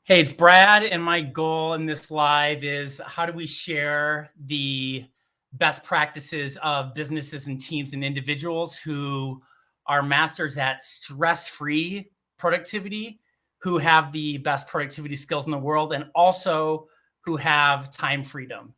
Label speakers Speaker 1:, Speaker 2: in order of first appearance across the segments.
Speaker 1: Hey, it's Brad, and my goal in this live is how do we share the best practices of businesses and teams and individuals who are masters at stress-free productivity, who have the best productivity skills in the world, and also who have time freedom.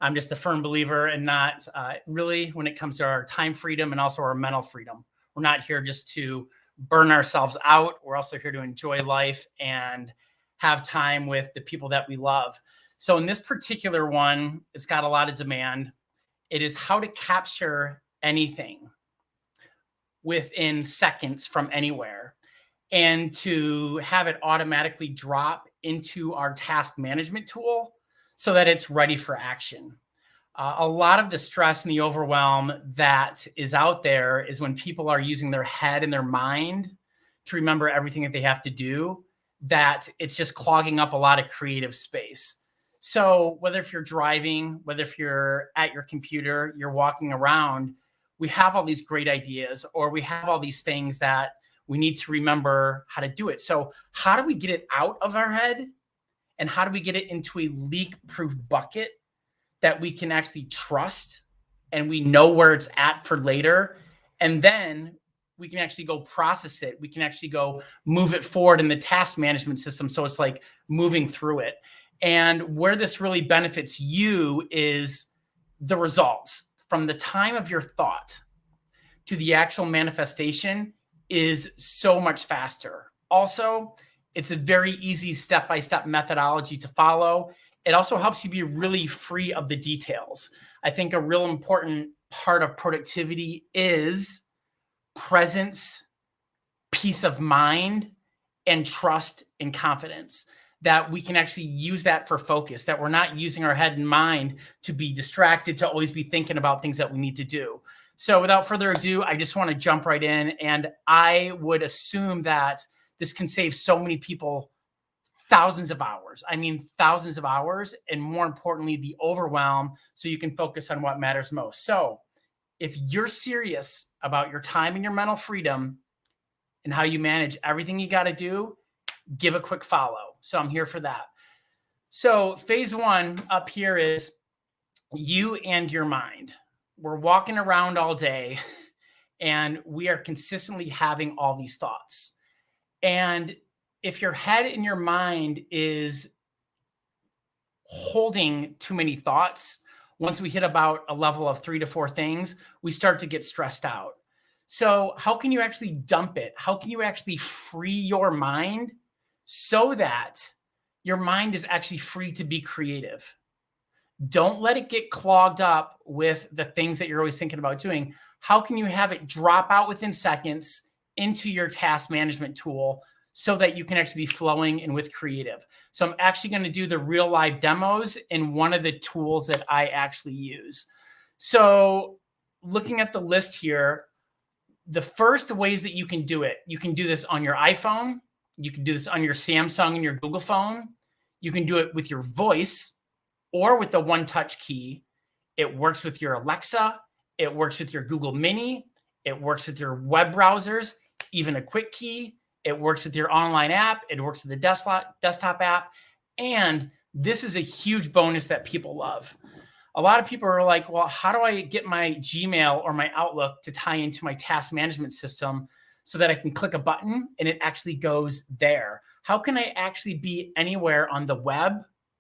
Speaker 1: I'm just a firm believer in not really when it comes to our time freedom and also our mental freedom. We're not here just to burn ourselves out. We're also here to enjoy life and have time with the people that we love. So in this particular one, it's got a lot of demand. It is how to capture anything within seconds from anywhere and to have it automatically drop into our task management tool so that it's ready for action. A lot of the stress and the overwhelm that is out there is when people are using their head and their mind to remember everything that they have to do, that it's just clogging up a lot of creative space. So whether if you're driving, whether if you're at your computer, you're walking around, we have all these great ideas, or we have all these things that we need to remember how to do it. So how do we get it out of our head? And how do we get it into a leak-proof bucket that we can actually trust and we know where it's at for later? And then we can actually go process it. We can actually go move it forward in the task management system. So it's like moving through it. And where this really benefits you is the results from the time of your thought to the actual manifestation is so much faster. Also, it's a very easy step-by-step methodology to follow. It also helps you be really free of the details. I think a real important part of productivity is presence, peace of mind, and trust and confidence, that we can actually use that for focus, that we're not using our head and mind to be distracted, to always be thinking about things that we need to do. So without further ado, I just want to jump right in. And I would assume that this can save so many people thousands of hours. I mean, thousands of hours, and more importantly, the overwhelm, so you can focus on what matters most. So if you're serious about your time and your mental freedom and how you manage everything you got to do, give a quick follow. So I'm here for that. So phase one up here is you and your mind. We're walking around all day and we are consistently having all these thoughts. And if your head and your mind is holding too many thoughts, once we hit about a level of 3 to 4 things, we start to get stressed out. So how can you actually dump it? How can you actually free your mind so that your mind is actually free to be creative? Don't let it get clogged up with the things that you're always thinking about doing. How can you have it drop out within seconds into your task management tool so that you can actually be flowing and with creative? So I'm actually going to do the real live demos in one of the tools that I actually use. So looking at the list here, the first ways that you can do it, you can do this on your iPhone. You can do this on your Samsung and your Google phone. You can do it with your voice or with the one touch key. It works with your Alexa. It works with your Google Mini. It works with your web browsers, even a quick key. It works with your online app. It works with the desktop app. And this is a huge bonus that people love. A lot of people are like, well, how do I get my Gmail or my Outlook to tie into my task management system so that I can click a button and it actually goes there? How can I actually be anywhere on the web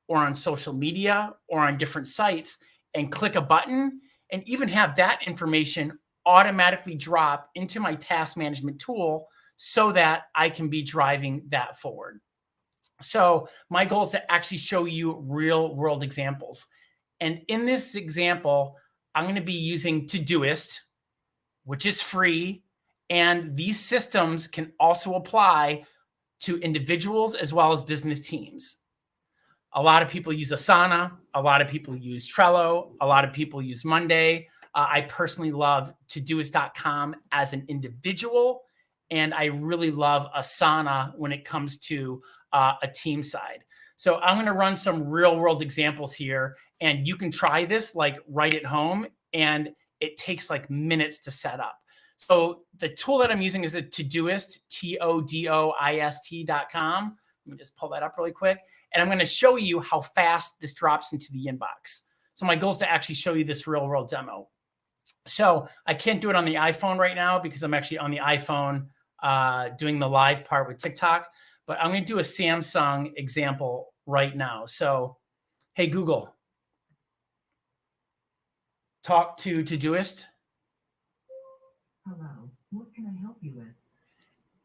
Speaker 1: or on social media or on different sites and click a button and even have that information automatically drop into my task management tool so that I can be driving that forward? So my goal is to actually show you real world examples. And in this example, I'm going to be using Todoist, which is free. And these systems can also apply to individuals as well as business teams. A lot of people use Asana. A lot of people use Trello. A lot of people use Monday. I personally love Todoist.com as an individual. And I really love Asana when it comes to a team side. So I'm going to run some real world examples here, and you can try this like right at home, and it takes like minutes to set up. So the tool that I'm using is a Todoist, Todoist.com. Let me just pull that up really quick. And I'm going to show you how fast this drops into the inbox. So my goal is to actually show you this real world demo. So I can't do it on the iPhone right now because I'm actually on the iPhone doing the live part with TikTok. But I'm going to do a Samsung example right now. So, hey, Google, talk to Todoist.
Speaker 2: Hello, what can I help you with?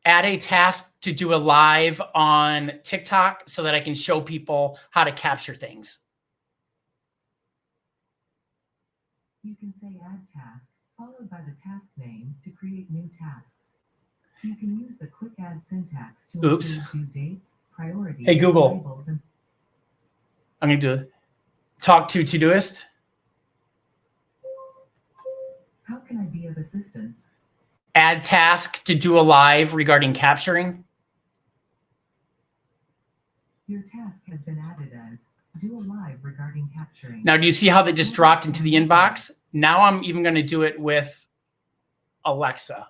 Speaker 1: Add a task to do a live on TikTok so that I can show people how to capture things.
Speaker 2: You can say add task, followed by the task name to create new tasks. You can use the quick add syntax to include due dates, priorities,
Speaker 1: hey, Google,
Speaker 2: labels, and
Speaker 1: I'm going to do talk to Todoist.
Speaker 2: How can I be of assistance?
Speaker 1: Add task to do a live regarding capturing.
Speaker 2: Your task has been added as do a live regarding capturing.
Speaker 1: Now, do you see how that just dropped into the inbox? Now I'm even going to do it with Alexa.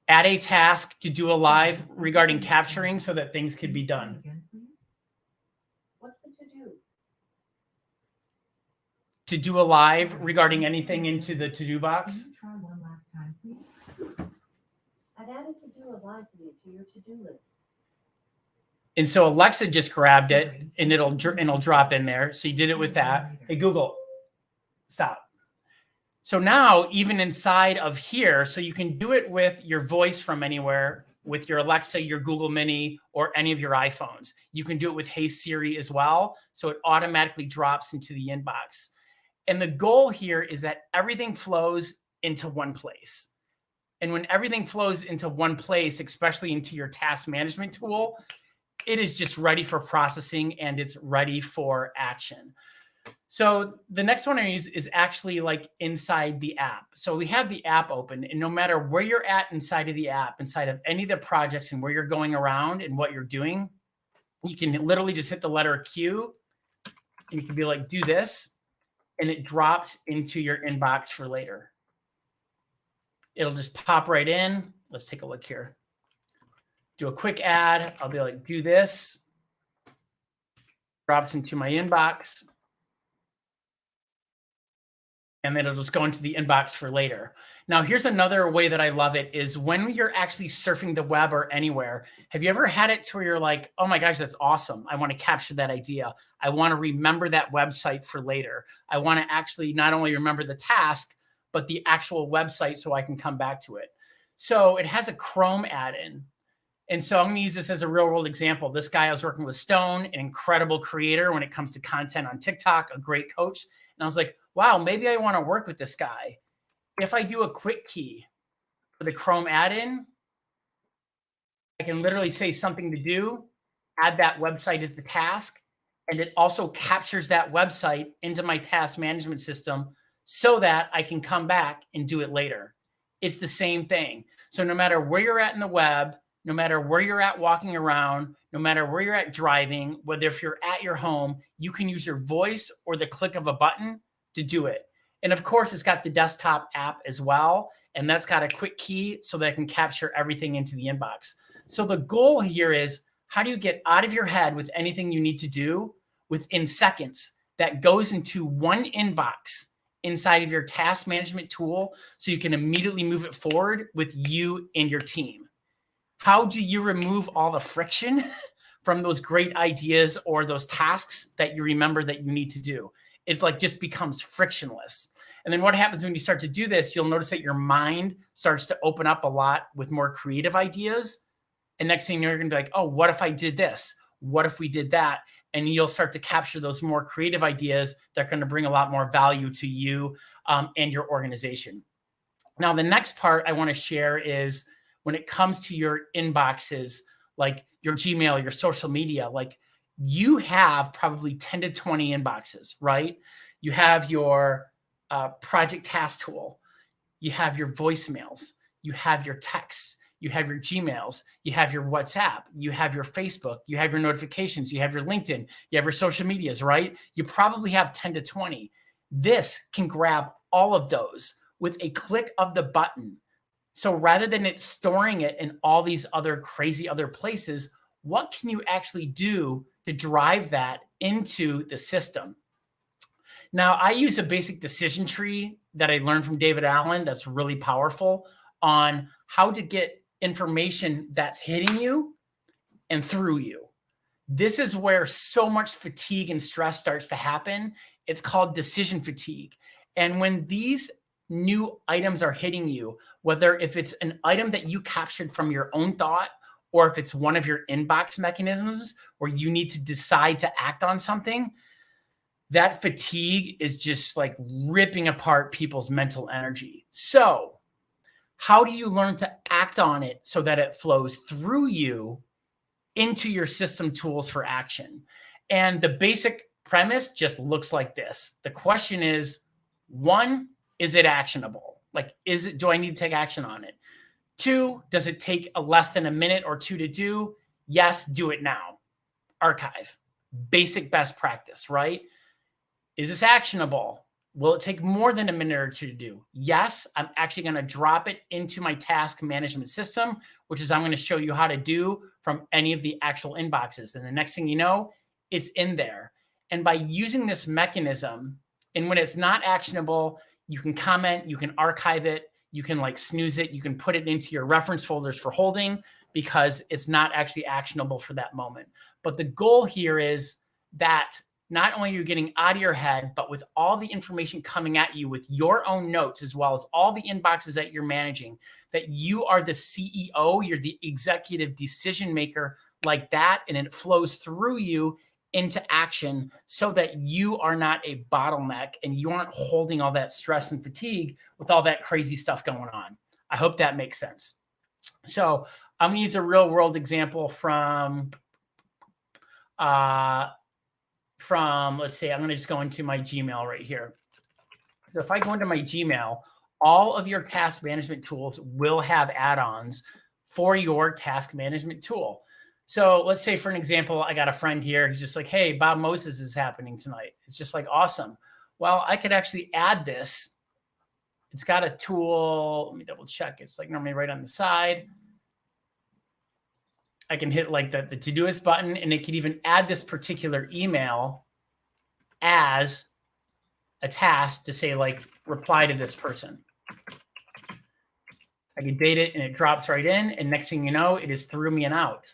Speaker 1: Add a task to do a live regarding capturing so that things could be done.
Speaker 2: Again, please. What's the to-do?
Speaker 1: To do a live regarding anything into the to-do box.
Speaker 2: Can you try one last time, please?
Speaker 3: I'd added to do a live to your to-do list.
Speaker 1: And so Alexa just grabbed it and it'll drop in there. So you did it with that. Hey, Google, stop. So now even inside of here, so you can do it with your voice from anywhere, with your Alexa, your Google Mini, or any of your iPhones. You can do it with Hey Siri as well. So it automatically drops into the inbox. And the goal here is that everything flows into one place. And when everything flows into one place, especially into your task management tool, it is just ready for processing and it's ready for action. So the next one I use is actually like inside the app. So we have the app open, and no matter where you're at inside of the app, inside of any of the projects and where you're going around and what you're doing, you can literally just hit the letter Q and you can be like, do this, and it drops into your inbox for later. It'll just pop right in. Let's take a look here. Do a quick ad. I'll be like, do this. Drops into my inbox. And then it'll just go into the inbox for later. Now, here's another way that I love it is when you're actually surfing the web or anywhere, have you ever had it to where you're like, oh my gosh, that's awesome. I want to capture that idea. I want to remember that website for later. I want to actually not only remember the task, but the actual website so I can come back to it. So it has a Chrome add-in. And so I'm going to use this as a real world example. This guy I was working with, Stone, an incredible creator when it comes to content on TikTok, a great coach. And I was like, wow, maybe I want to work with this guy. If I do a quick key for the Chrome add-in, I can literally say something to do, add that website as the task, and it also captures that website into my task management system so that I can come back and do it later. It's the same thing. So no matter where you're at in the web, no matter where you're at walking around, no matter where you're at driving, whether if you're at your home, you can use your voice or the click of a button to do it. And of course, it's got the desktop app as well. And that's got a quick key so that I can capture everything into the inbox. So the goal here is, how do you get out of your head with anything you need to do within seconds that goes into one inbox inside of your task management tool so you can immediately move it forward with you and your team? How do you remove all the friction from those great ideas or those tasks that you remember that you need to do? It's like just becomes frictionless. And then what happens when you start to do this, you'll notice that your mind starts to open up a lot with more creative ideas. And next thing you're going to be like, oh, what if I did this? What if we did that? And you'll start to capture those more creative ideas that are going to bring a lot more value to you and your organization. Now, the next part I want to share is when it comes to your inboxes, like your Gmail, your social media, like you have probably 10 to 20 inboxes, right? You have your project task tool. You have your voicemails. You have your texts. You have your Gmails. You have your WhatsApp. You have your Facebook. You have your notifications. You have your LinkedIn. You have your social medias, right? You probably have 10 to 20. This can grab all of those with a click of the button. So rather than it storing it in all these other crazy other places, what can you actually do to drive that into the system? Now, I use a basic decision tree that I learned from David Allen that's really powerful on how to get information that's hitting you and through you. This is where so much fatigue and stress starts to happen. It's called decision fatigue. And when these new items are hitting you, whether if it's an item that you captured from your own thought, or if it's one of your inbox mechanisms where you need to decide to act on something, that fatigue is just like ripping apart people's mental energy. So how do you learn to act on it so that it flows through you into your system tools for action? And the basic premise just looks like this. The question is, one, is it actionable? Like, do I need to take action on it? Two, does it take less than a minute or two to do? Yes, do it now. Archive. Basic best practice, right? Is this actionable? Will it take more than a minute or two to do? Yes, I'm actually going to drop it into my task management system, which is I'm going to show you how to do from any of the actual inboxes. And the next thing you know, it's in there. And by using this mechanism, and when it's not actionable, you can comment, you can archive it, you can like snooze it, you can put it into your reference folders for holding because it's not actually actionable for that moment. But the goal here is that not only you're getting out of your head, but with all the information coming at you with your own notes, as well as all the inboxes that you're managing, that you are the CEO, you're the executive decision maker like that, and it flows through you into action so that you are not a bottleneck and you aren't holding all that stress and fatigue with all that crazy stuff going on. I hope that makes sense. So I'm going to use a real world example from, let's say, I'm going to just go into my Gmail right here. So if I go into my Gmail, all of your task management tools will have add-ons for your task management tool. So let's say, for an example, I got a friend here. He's just like, hey, Bob Moses is happening tonight. It's just like, awesome. Well, I could actually add this. It's got a tool. Let me double check. It's like normally right on the side. I can hit like the Todoist button, and it could even add this particular email as a task to say, like, reply to this person. I can date it, and it drops right in. And next thing you know, it is through me and out.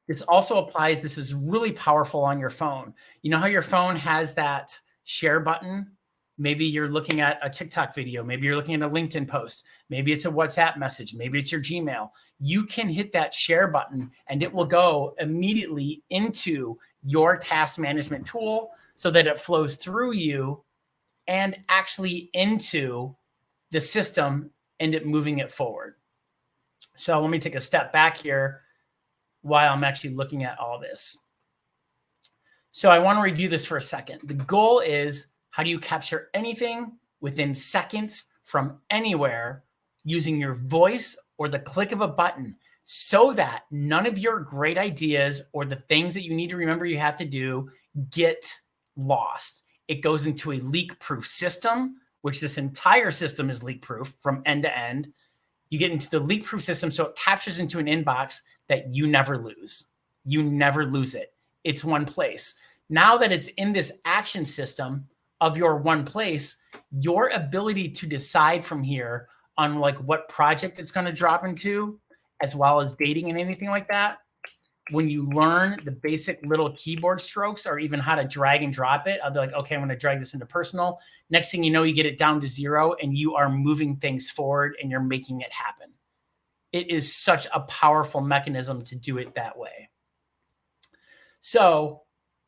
Speaker 1: This also applies. This is really powerful on your phone. You know how your phone has that share button? Maybe you're looking at a TikTok video. Maybe you're looking at a LinkedIn post. Maybe it's a WhatsApp message. Maybe it's your Gmail. You can hit that share button and it will go immediately into your task management tool so that it flows through you and actually into the system and it moving it forward. So let me take a step back here while I'm actually looking at all this. So I want to review this for a second. The goal is, how do you capture anything within seconds from anywhere using your voice or the click of a button so that none of your great ideas or the things that you need to remember you have to do get lost? It goes into a leak-proof system, which this entire system is leak-proof from end to end. You get into the leak-proof system so it captures into an inbox that you never lose. You never lose it. It's one place. Now that it's in this action system of your one place, your ability to decide from here on like what project it's going to drop into, as well as dating and anything like that, when you learn the basic little keyboard strokes or even how to drag and drop it, I'll be like, okay, I'm going to drag this into personal. Next thing you know, you get it down to 0 and you are moving things forward and you're making it happen. It is such a powerful mechanism to do it that way. So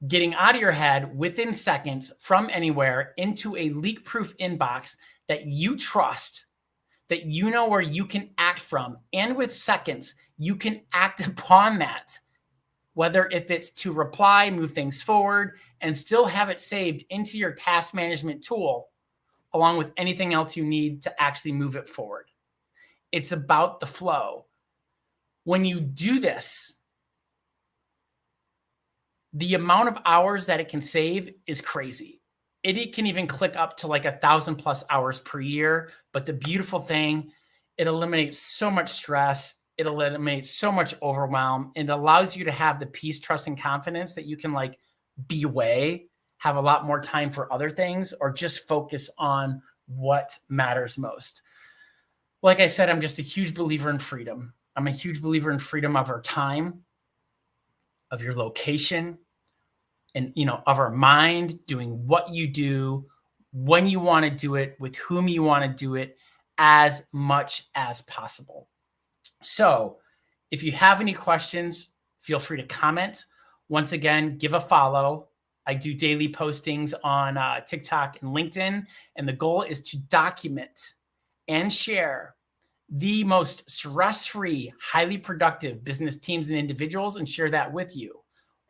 Speaker 1: getting out of your head within seconds from anywhere into a leak-proof inbox that you trust, that you know where you can act from. And with seconds, you can act upon that, whether if it's to reply, move things forward, and still have it saved into your task management tool, along with anything else you need to actually move it forward. It's about the flow. When you do this, the amount of hours that it can save is crazy. It can even click up to like 1,000+ hours per year. But the beautiful thing, it eliminates so much stress. It eliminates so much overwhelm and allows you to have the peace, trust, and confidence that you can like be away, have a lot more time for other things, or just focus on what matters most. Like I said, I'm just a huge believer in freedom. I'm a huge believer in freedom of our time, of your location, and of our mind, doing what you do, when you want to do it, with whom you want to do it, as much as possible. So if you have any questions, feel free to comment. Once again, give a follow. I do daily postings on TikTok and LinkedIn, and the goal is to document and share the most stress-free, highly productive business teams and individuals and share that with you.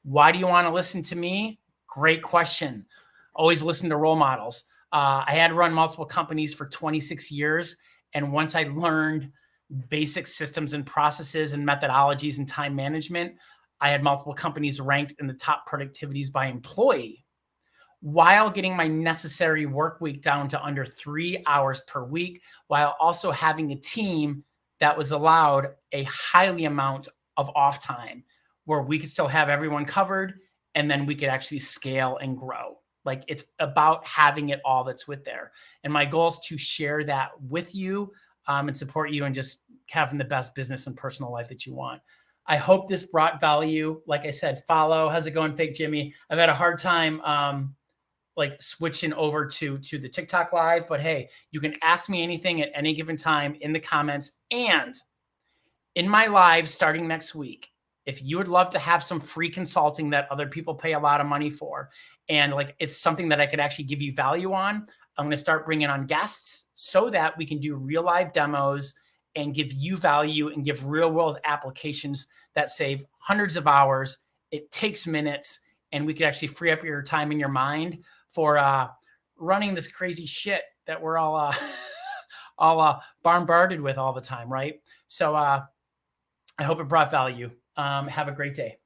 Speaker 1: Why do you want to listen to me? Great question. Always listen to role models. I had run multiple companies for 26 years. And once I learned basic systems and processes and methodologies and time management, I had multiple companies ranked in the top productivities by employee while getting my necessary work week down to under 3 hours per week, while also having a team that was allowed a highly amount of off time where we could still have everyone covered and then we could actually scale and grow. Like, it's about having it all that's with there. And my goal is to share that with you and support you and just having the best business and personal life that you want. I hope this brought value. Like I said, follow. How's it going, Fake Jimmy? I've had a hard time like switching over to the TikTok live, but hey, you can ask me anything at any given time in the comments. And in my live starting next week, if you would love to have some free consulting that other people pay a lot of money for, and like it's something that I could actually give you value on, I'm going to start bringing on guests so that we can do real live demos and give you value and give real world applications that save hundreds of hours. It takes minutes, and we could actually free up your time and your mind for running this crazy shit that we're all bombarded with all the time, right? So I hope it brought value. Have a great day.